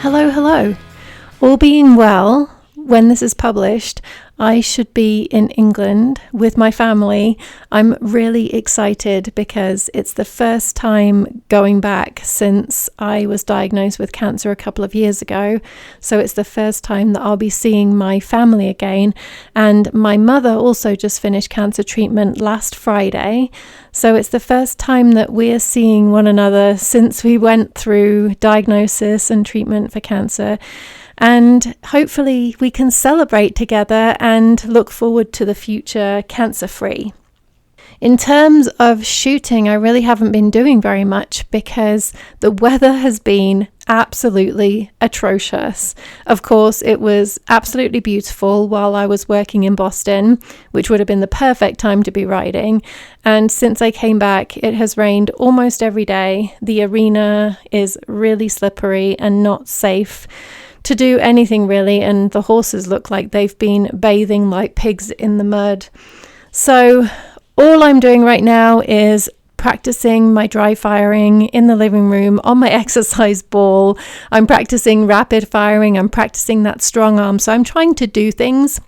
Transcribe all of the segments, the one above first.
Hello, hello. All being well, when this is published, I should be in England with my family. I'm really excited because it's the first time going back since I was diagnosed with cancer a couple of years ago. So it's the first time that I'll be seeing my family again. And my mother also just finished cancer treatment last Friday. So it's the first time that we're seeing one another since we went through diagnosis and treatment for cancer. And hopefully we can celebrate together and look forward to the future cancer-free. In terms of shooting, I really haven't been doing very much because the weather has been absolutely atrocious. Of course, it was absolutely beautiful while I was working in Boston, which would have been the perfect time to be riding. And since I came back, it has rained almost every day. The arena is really slippery and not safe to do anything really, and the horses look like they've been bathing like pigs in the mud. So all I'm doing right now is practicing my dry firing in the living room on my exercise ball. I'm practicing rapid firing. I'm practicing that strong arm. So I'm trying to do things.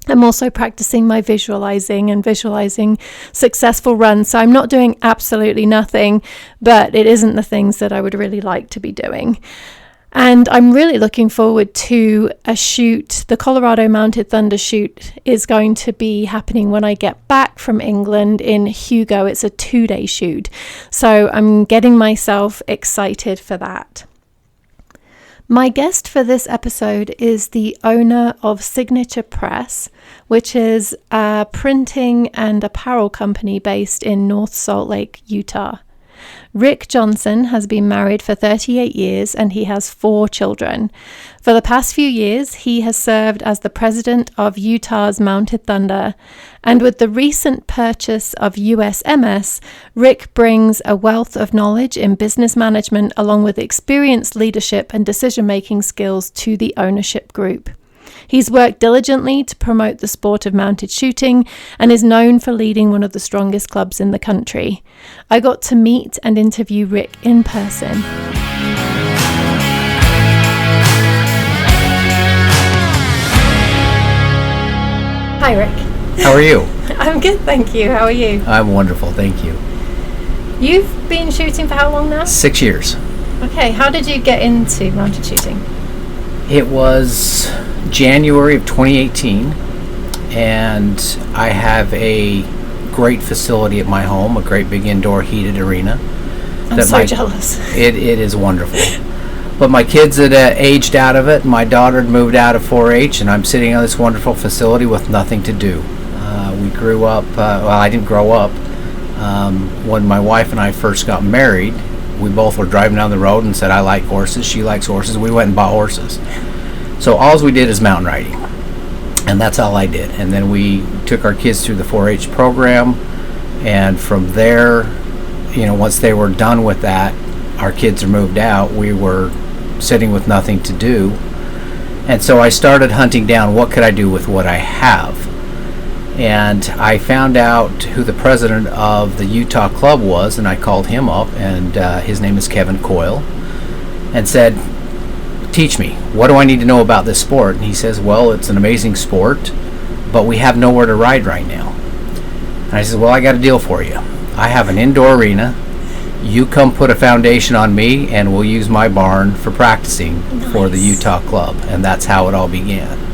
I'm also practicing my visualizing successful runs. So I'm not doing absolutely nothing, but it isn't the things that I would really like to be doing. And I'm really looking forward to a shoot. The Colorado Mounted Thunder shoot is going to be happening when I get back from England in Hugo. It's a 2-day shoot. So I'm getting myself excited for that. My guest for this episode is the owner of Signature Press, which is a printing and apparel company based in North Salt Lake, Utah. Rick Johnson has been married for 38 years and he has 4 children. For the past few years, he has served as the president of Utah's Mounted Thunder. And with the recent purchase of USMS, Rick brings a wealth of knowledge in business management along with experienced leadership and decision-making skills to the ownership group. He's worked diligently to promote the sport of mounted shooting and is known for leading one of the strongest clubs in the country. I got to meet and interview Rick in person. Hi, Rick. How are you? I'm good, thank you. How are you? I'm wonderful, thank you. You've been shooting for how long now? 6 years. Okay, how did you get into mounted shooting? It was January of 2018, and I have a great facility at my home, a great big indoor heated arena. I'm so jealous. It is wonderful. But my kids had aged out of it. My daughter had moved out of 4-H, and I'm sitting on this wonderful facility with nothing to do. We grew up, I didn't grow up. When my wife and I first got married, we both were driving down the road and said, I like horses, she likes horses. We went and bought horses. So all we did is mountain riding, and that's all I did. And then we took our kids through the 4-H program, and from there, once they were done with that, our kids are moved out, we were sitting with nothing to do. And so I started hunting down what could I do with what I have. And I found out who the president of the Utah club was, and I called him up, and his name is Kevin Coyle, and said, teach me, what do I need to know about this sport? And he says, well, it's an amazing sport, but we have nowhere to ride right now. And I said, well, I got a deal for you. I have an indoor arena. You come put a foundation on me, and we'll use my barn for practicing for the Utah club. And that's how it all began.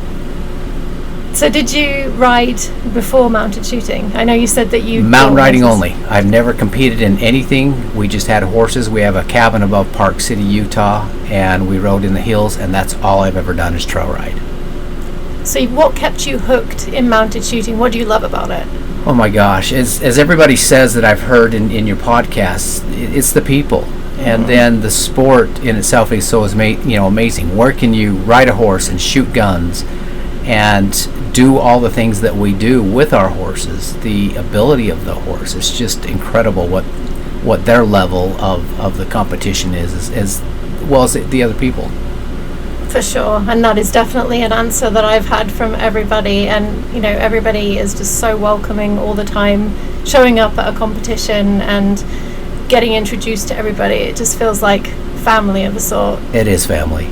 So did you ride before mounted shooting? I know you said that you... Mountain riding only. I've never competed in anything. We just had horses. We have a cabin above Park City, Utah, and we rode in the hills, and that's all I've ever done is trail ride. So what kept you hooked in mounted shooting? What do you love about it? Oh my gosh. As everybody says that I've heard in your podcasts, it's the people. And then the sport in itself is so amazing. Where can you ride a horse and shoot guns and do all the things that we do with our horses? The ability of the horse is just incredible. What their level of the competition is as well as the other people. For sure, and that is definitely an answer that I've had from everybody, and everybody is just so welcoming all the time, showing up at a competition and getting introduced to everybody. It just feels like family of a sort. It is family.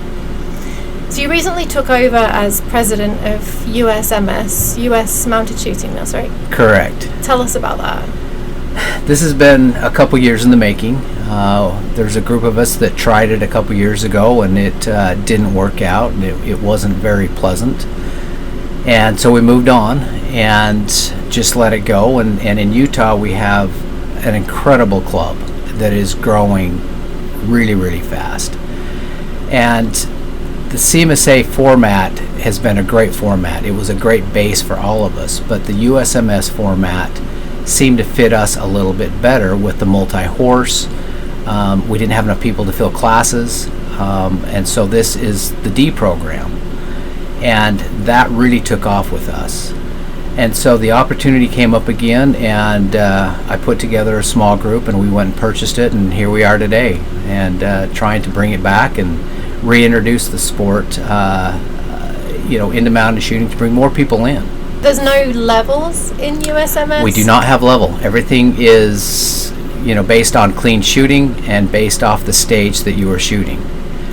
So you recently took over as president of USMS, US Mounted Shooting, that's right? Correct. Tell us about that. This has been a couple years in the making. There's a group of us that tried it a couple years ago, and it didn't work out, and it wasn't very pleasant. And so we moved on and just let it go. And in Utah, we have an incredible club that is growing really, really fast. And the CMSA format has been a great format. It was a great base for all of us, but the USMS format seemed to fit us a little bit better with the multi-horse. We didn't have enough people to fill classes, and so this is the D program, and that really took off with us. And so the opportunity came up again, and I put together a small group, and we went and purchased it, and here we are today, and trying to bring it back and reintroduce the sport, into mountain shooting to bring more people in. There's no levels in USMS? We do not have level. Everything is, based on clean shooting and based off the stage that you are shooting.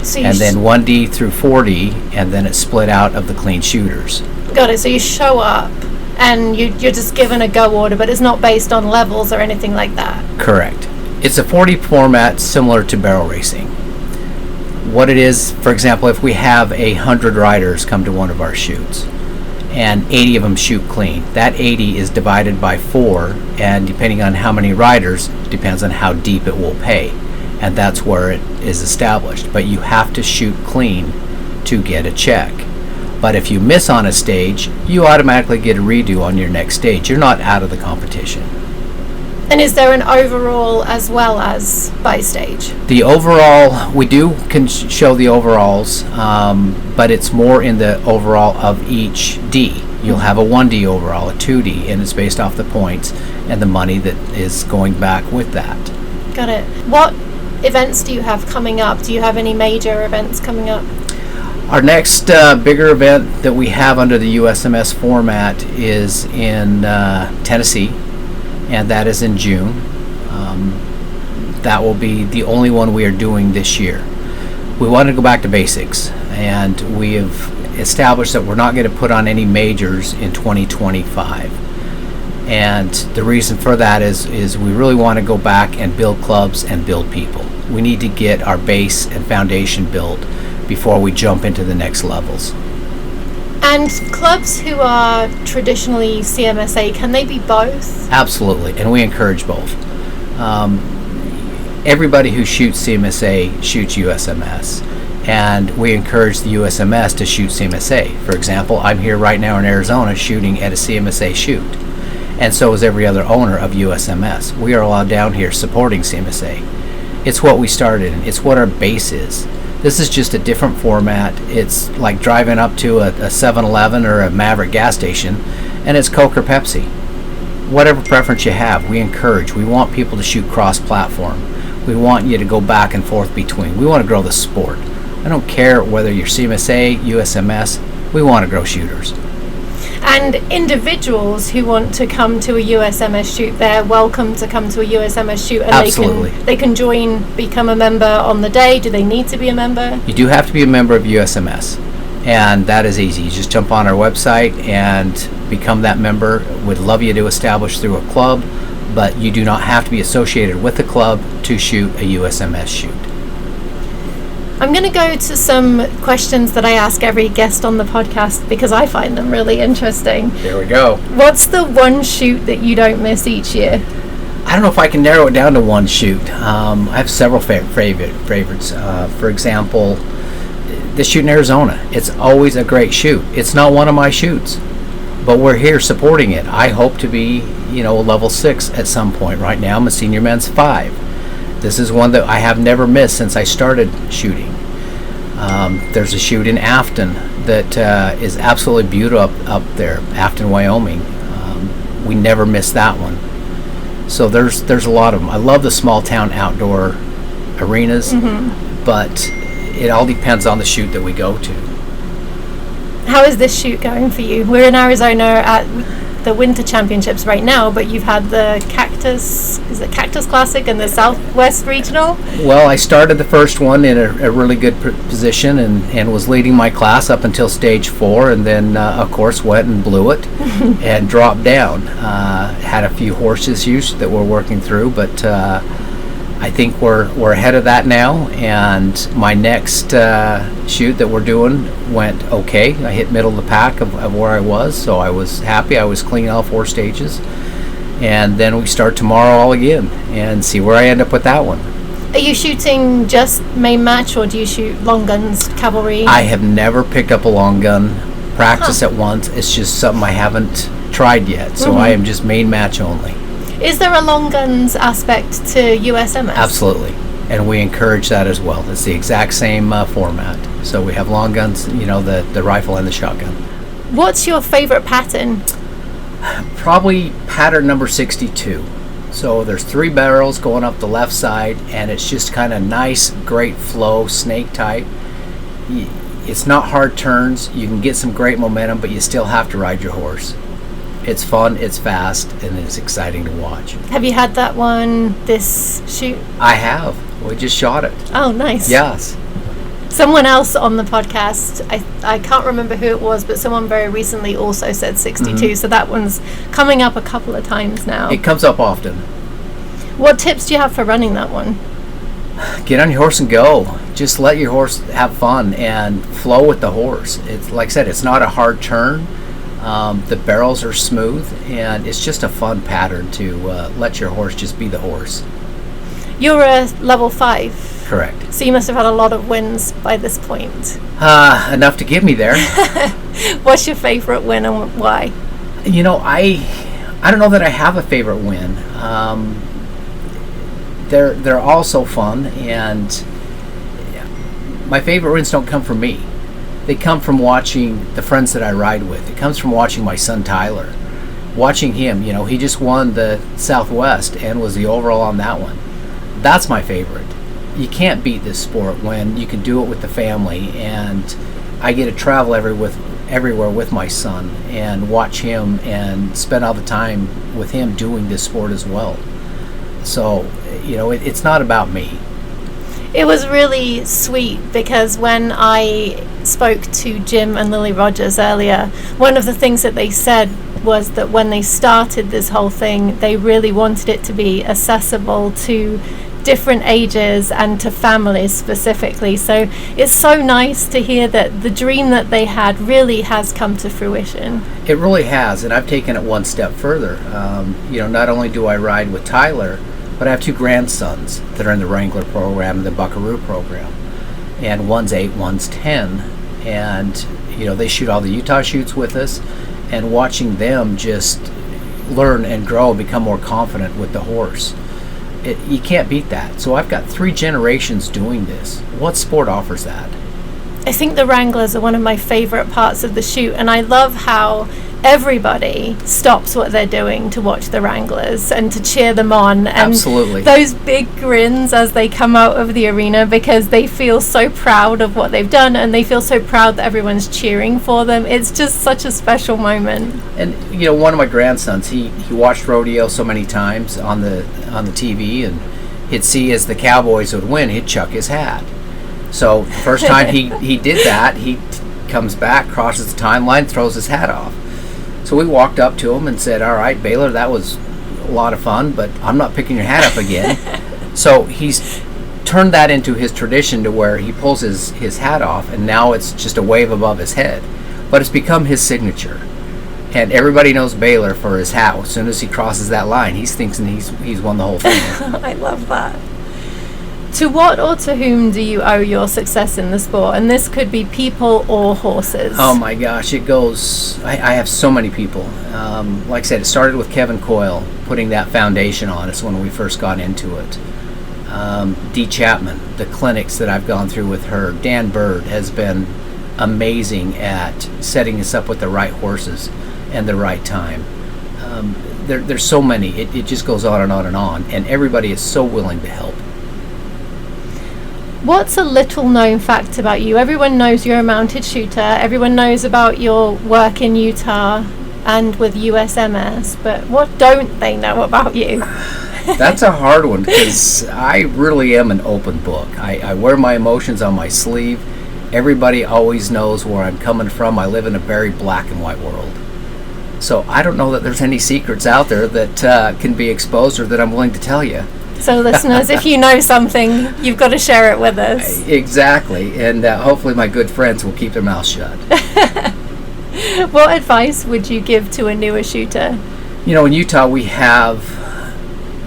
So and then 1D through 4D, and then it's split out of the clean shooters. Got it. So you show up and you're just given a go order, but it's not based on levels or anything like that? Correct. It's a 4D format similar to barrel racing. What it is, for example, if we have 100 riders come to one of our shoots, and 80 of them shoot clean. That 80 is divided by 4, and depending on how many riders, depends on how deep it will pay, and that's where it is established. But you have to shoot clean to get a check. But if you miss on a stage, you automatically get a redo on your next stage. You're not out of the competition. And is there an overall as well as by stage? The overall, we can show the overalls, but it's more in the overall of each D. You'll have a 1D overall, a 2D, and it's based off the points and the money that is going back with that. Got it. What events do you have coming up? Do you have any major events coming up? Our next bigger event that we have under the USMS format is in Tennessee, and that is in June. That will be the only one we are doing this year. We want to go back to basics, and we have established that we're not going to put on any majors in 2025. And the reason for that is we really want to go back and build clubs and build people. We need to get our base and foundation built before we jump into the next levels. And clubs who are traditionally CMSA, can they be both? Absolutely, and we encourage both. Everybody who shoots CMSA shoots USMS, and we encourage the USMS to shoot CMSA. For example, I'm here right now in Arizona shooting at a CMSA shoot, and so is every other owner of USMS. We are allowed down here supporting CMSA. It's what we started in. It's what our base is. This is just a different format. It's like driving up to a 7-Eleven or a Maverick gas station, and it's Coke or Pepsi. Whatever preference you have, we encourage. We want people to shoot cross-platform. We want you to go back and forth between. We want to grow the sport. I don't care whether you're CMSA, USMS, we want to grow shooters. And individuals who want to come to a USMS shoot, they're welcome to come to a USMS shoot, and Absolutely. they can join, become a member on the day. Do they need to be a member? You do have to be a member of USMS, and that is easy. You just jump on our website and become that member. We'd love you to establish through a club, but you do not have to be associated with a club to shoot a USMS shoot. I'm going to go to some questions that I ask every guest on the podcast because I find them really interesting. There we go. What's the one shoot that you don't miss each year? I don't know if I can narrow it down to one shoot. I have several favorites. For example, the shoot in Arizona. It's always a great shoot. It's not one of my shoots, but we're here supporting it. I hope to be, level 6 at some point. Right now, I'm a senior men's 5. This is one that I have never missed since I started shooting. There's a shoot in Afton that is absolutely beautiful up there, Afton, Wyoming. We never miss that one. So there's a lot of them. I love the small town outdoor arenas, but it all depends on the shoot that we go to. How is this shoot going for you? We're in Arizona at the Winter Championships right now, but you've had the Cactus Classic and the Southwest Regional? Well, I started the first one in a really good position and was leading my class up until stage 4, and then of course went and blew it and dropped down. Had a few horse issues that we're working through, but I think we're ahead of that now, and my next shoot that we're doing went okay. I hit middle of the pack of where I was, so I was happy. I was clean all 4 stages, and then we start tomorrow all again and see where I end up with that one. Are you shooting just main match, or do you shoot long guns, cavalry? I have never picked up a long gun practice at once. It's just something I haven't tried yet, so I am just main match only. Is there a long guns aspect to USMS? Absolutely, and we encourage that as well. It's the exact same format. So we have long guns, the rifle and the shotgun. What's your favorite pattern? Probably pattern number 62. So there's 3 barrels going up the left side, and it's just kind of nice, great flow, snake type. It's not hard turns. You can get some great momentum, but you still have to ride your horse. It's fun, it's fast, and it's exciting to watch. Have you had that one this shoot? I have. We just shot it. Oh, nice. Yes. Someone else on the podcast, I can't remember who it was, but someone very recently also said 62, so that one's coming up a couple of times now. It comes up often. What tips do you have for running that one? Get on your horse and go. Just let your horse have fun and flow with the horse. It's like I said, it's not a hard turn. The barrels are smooth, and it's just a fun pattern to let your horse just be the horse. You're a level 5. Correct. So you must have had a lot of wins by this point. Enough to get me there. What's your favorite win and why? I don't know that I have a favorite win. They're all so fun, and my favorite wins don't come from me. They come from watching the friends that I ride with. It comes from watching my son Tyler. Watching him, he just won the Southwest and was the overall on that one. That's my favorite. You can't beat this sport when you can do it with the family, and I get to travel everywhere with my son and watch him and spend all the time with him doing this sport as well. So, it's not about me. It was really sweet because when I spoke to Jim and Lily Rogers earlier, one of the things that they said was that when they started this whole thing, they really wanted it to be accessible to different ages and to families specifically. So it's so nice to hear that the dream that they had really has come to fruition. It really has, and I've taken it one step further. Not only do I ride with Tyler, but I have 2 grandsons that are in the Wrangler program and the Buckaroo program. And one's 8, one's 10. And, they shoot all the Utah shoots with us. And watching them just learn and grow and become more confident with the horse. You can't beat that. So I've got 3 generations doing this. What sport offers that? I think the Wranglers are one of my favorite parts of the shoot, and I love how everybody stops what they're doing to watch the Wranglers and to cheer them on. And absolutely. Those big grins as they come out of the arena because they feel so proud of what they've done, and they feel so proud that everyone's cheering for them. It's just such a special moment. And one of my grandsons, he watched rodeo so many times on the TV, and he'd see as the Cowboys would win, he'd chuck his hat. So the first time he did that, he comes back, crosses the timeline, throws his hat off. So we walked up to him and said, "All right, Baylor, that was a lot of fun, but I'm not picking your hat up again." So he's turned that into his tradition to where he pulls his hat off, and now it's just a wave above his head. But it's become his signature. And everybody knows Baylor for his hat. As soon as he crosses that line, he's thinking he's won the whole thing. I love that. To what or to whom do you owe your success in the sport? And this could be people or horses. Oh my gosh, it goes. I have so many people. Like I said, it started with Kevin Coyle putting that foundation on us when we first got into it. Dee Chapman, the clinics that I've gone through with her. Dan Bird has been amazing at setting us up with the right horses and the right time. There's so many. It just goes on and on and on. And everybody is so willing to help. What's a little known fact about you? Everyone knows you're a mounted shooter. Everyone knows about your work in Utah. and with USMS, but what don't they know about you? That's a hard one because I really am an open book. I wear my emotions on my sleeve. Everybody always knows where I'm coming from. I live in a very black and white world. So I don't know that there's any secrets out there that can be exposed or that I'm willing to tell you. So listeners, if you know something, you've got to share it with us. Exactly. And hopefully my good friends will keep their mouths shut. What advice would you give to a newer shooter? You know, in Utah we have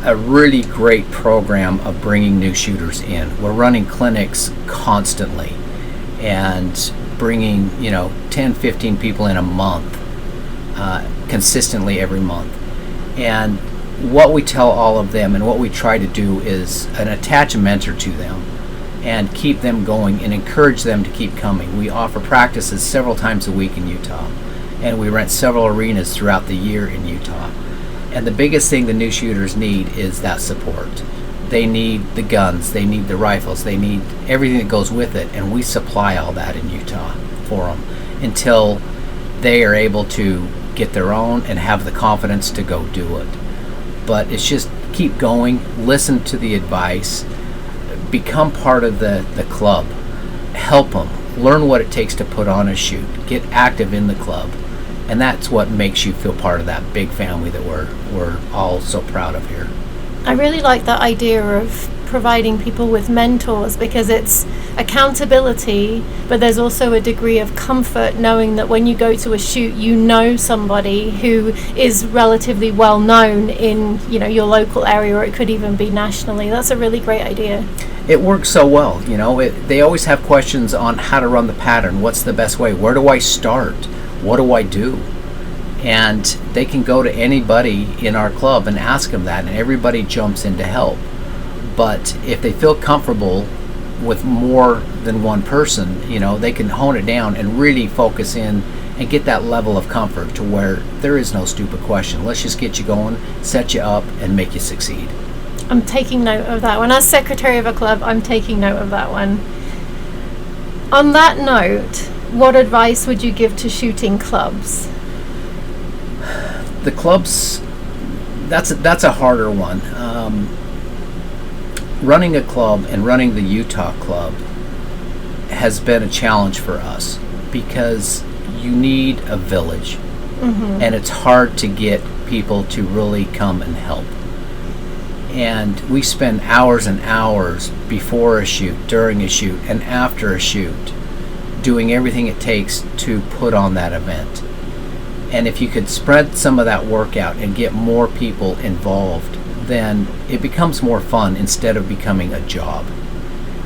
a really great program of bringing new shooters in. We're running clinics constantly and bringing, 10, 15 people in a month, consistently every month. And what we tell all of them and what we try to do is attach a mentor to them and keep them going and encourage them to keep coming. We offer practices several times a week in Utah, and we rent several arenas throughout the year in Utah. And the biggest thing the new shooters need is that support. They need the guns, they need the rifles, they need everything that goes with it, and we supply all that in Utah for them until they are able to get their own and have the confidence to go do it. But it's just keep going, listen to the advice, become part of the club, help them, learn what it takes to put on a shoot, get active in the club, and that's what makes you feel part of that big family that we're all so proud of here. I really like that idea of providing people with mentors, because it's accountability, but there's also a degree of comfort knowing that when you go to a shoot, you know somebody who is relatively well known in your local area, or it could even be nationally. That's a really great idea. It works so well. They always have questions on how to run the pattern. What's the best way? Where do I start? What do I do? And they can go to anybody in our club and ask them that, and everybody jumps in to help. But if they feel comfortable with more than one person, they can hone it down and really focus in and get that level of comfort to where there is no stupid question. Let's just get you going, set you up, and make you succeed. I'm taking note of that one. As secretary of a club, I'm taking note of that one. On that note, what advice would you give to shooting clubs? The clubs, that's a harder one. Running a club and running the Utah club has been a challenge for us because you need a village, and it's hard to get people to really come and help. And we spend hours and hours before a shoot, during a shoot, and after a shoot doing everything it takes to put on that event. And if you could spread some of that work out and get more people involved, then it becomes more fun instead of becoming a job.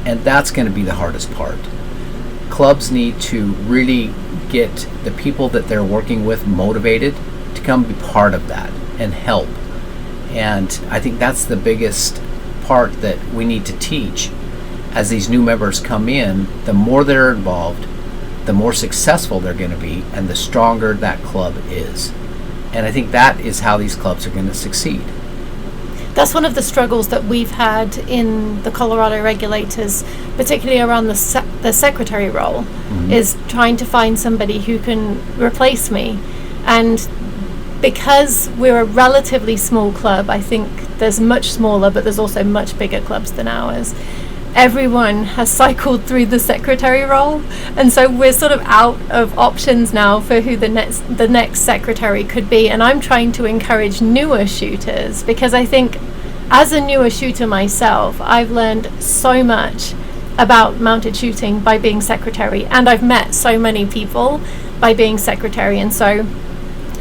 And that's going to be the hardest part. Clubs need to really get the people that they're working with motivated to come be part of that and help. And I think that's the biggest part that we need to teach. As these new members come in, the more they're involved, the more successful they're going to be, and the stronger that club is. And I think that is how these clubs are going to succeed. That's one of the struggles that we've had in the Colorado regulators, particularly around the secretary role, is trying to find somebody who can replace me. And because we're a relatively small club, I think there's much smaller, but there's also much bigger clubs than ours. Everyone has cycled through the secretary role, and so we're sort of out of options now for who the next secretary could be. And I'm trying to encourage newer shooters, because I think as a newer shooter myself, I've learned so much about mounted shooting by being secretary, and I've met so many people by being secretary. And so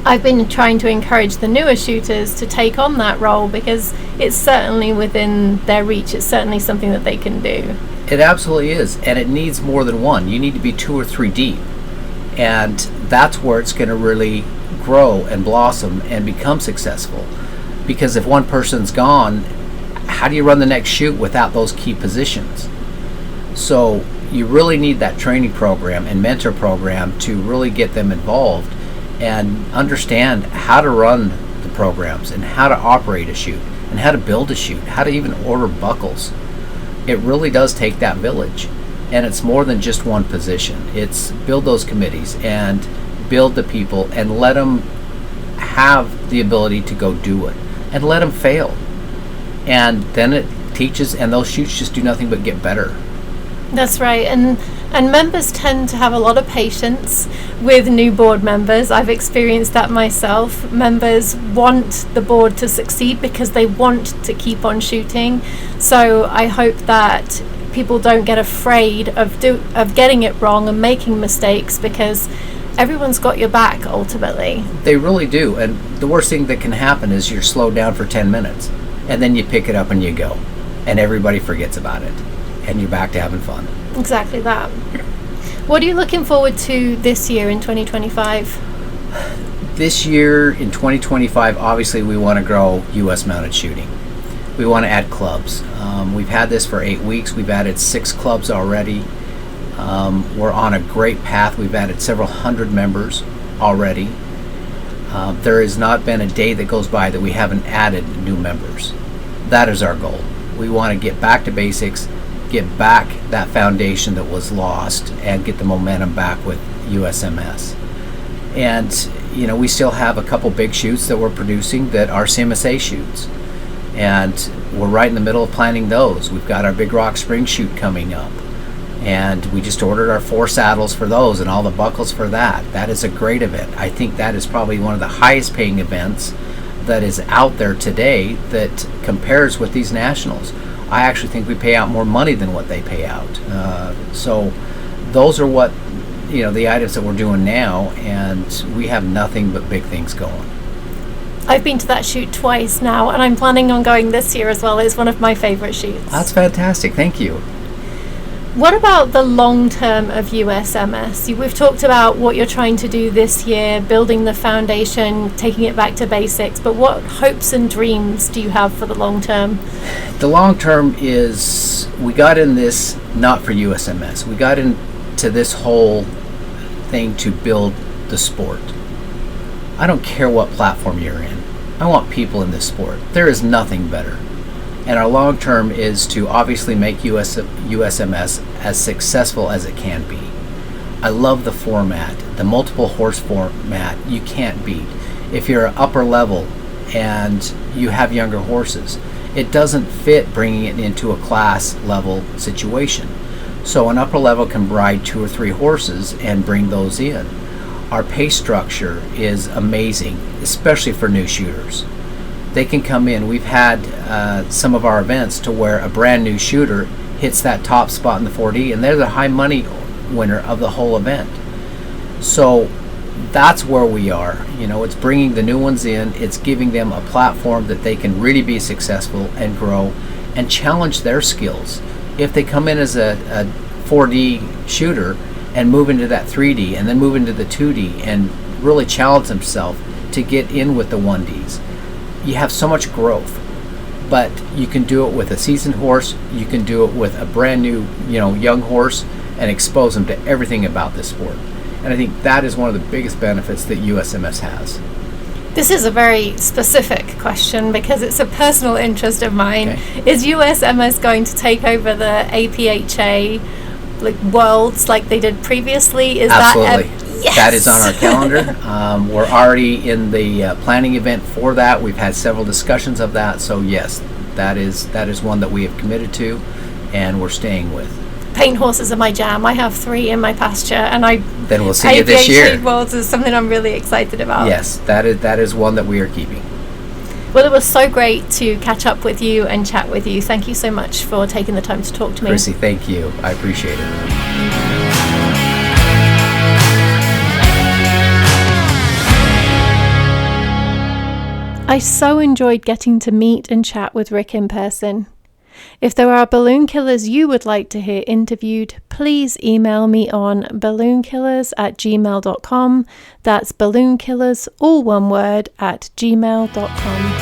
I've been trying to encourage the newer shooters to take on that role, because it's certainly within their reach. It's certainly something that they can do. It absolutely is, and it needs more than one. You need to be 2 or 3 deep, and that's where it's going to really grow and blossom and become successful. Because if one person's gone, how do you run the next shoot without those key positions? So you really need that training program and mentor program to really get them involved and understand how to run the programs and how to operate a shoot and how to build a shoot, how to even order buckles. It really does take that village, and it's more than just one position. It's build those committees and build the people and let them have the ability to go do it, and let them fail. And then it teaches, and those shoots just do nothing but get better. That's right. And members tend to have a lot of patience with new board members. I've experienced that myself. Members want the board to succeed because they want to keep on shooting. So I hope that people don't get afraid of getting it wrong and making mistakes, because everyone's got your back ultimately. They really do. And the worst thing that can happen is you're slowed down for 10 minutes and then you pick it up and you go, and everybody forgets about it, and you're back to having fun. Exactly that. What are you looking forward to this year in 2025? This year in 2025, obviously we want to grow U.S. mounted shooting. We want to add clubs. We've had this for 8 weeks. We've added 6 clubs already. We're on a great path. We've added several hundred members already. There has not been a day that goes by that we haven't added new members. That is our goal. We want to get back to basics, get back that foundation that was lost, and get the momentum back with USMS. And we still have a couple big shoots that we're producing that are CMSA shoots, and we're right in the middle of planning those. We've got our Big Rock Spring shoot coming up, and we just ordered our 4 saddles for those and all the buckles for that. That is a great event. I think that is probably one of the highest paying events that is out there today that compares with these nationals. I actually think we pay out more money than what they pay out. So those are what the items that we're doing now, and we have nothing but big things going. I've been to that shoot twice now, and I'm planning on going this year as well. It's one of my favorite shoots. That's fantastic. Thank you. What about the long term of USMS? We've talked about what you're trying to do this year, building the foundation, taking it back to basics, but what hopes and dreams do you have for the long term? The long term is, we got in this not for USMS. We got into this whole thing to build the sport. I don't care what platform you're in. I want people in this sport. There is nothing better. And our long term is to obviously make USMS as successful as it can be. I love the format, the multiple horse format. You can't beat. If you're upper level and you have younger horses, it doesn't fit bringing it into a class level situation. So an upper level can ride 2 or 3 horses and bring those in. Our pay structure is amazing, especially for new shooters. They can come in. We've had some of our events to where a brand new shooter hits that top spot in the 4D, and they're the high money winner of the whole event. So that's where we are. It's bringing the new ones in. It's giving them a platform that they can really be successful and grow and challenge their skills. If they come in as a 4D shooter and move into that 3D and then move into the 2D and really challenge themselves to get in with the 1Ds, you have so much growth. But you can do it with a seasoned horse, you can do it with a brand new young horse, and expose them to everything about this sport. And I think that is one of the biggest benefits that USMS has. This is a very specific question because it's a personal interest of mine. Okay. Is USMS going to take over the APHA worlds like they did previously? Absolutely. Yes! That is on our calendar. We're already in the planning event for that. We've had several discussions of that. So yes, that is one that we have committed to, and we're staying with. Paint horses are my jam. I have 3 in my pasture, and Then we'll see you this year. APHA worlds is something I'm really excited about. Yes, that is one that we are keeping. Well, it was so great to catch up with you and chat with you. Thank you so much for taking the time to talk to me. Chrissy, thank you. I appreciate it. I so enjoyed getting to meet and chat with Rick in person. If there are balloon killers you would like to hear interviewed, please email me on balloonkillers@gmail.com. That's balloonkillers, all one word, @gmail.com.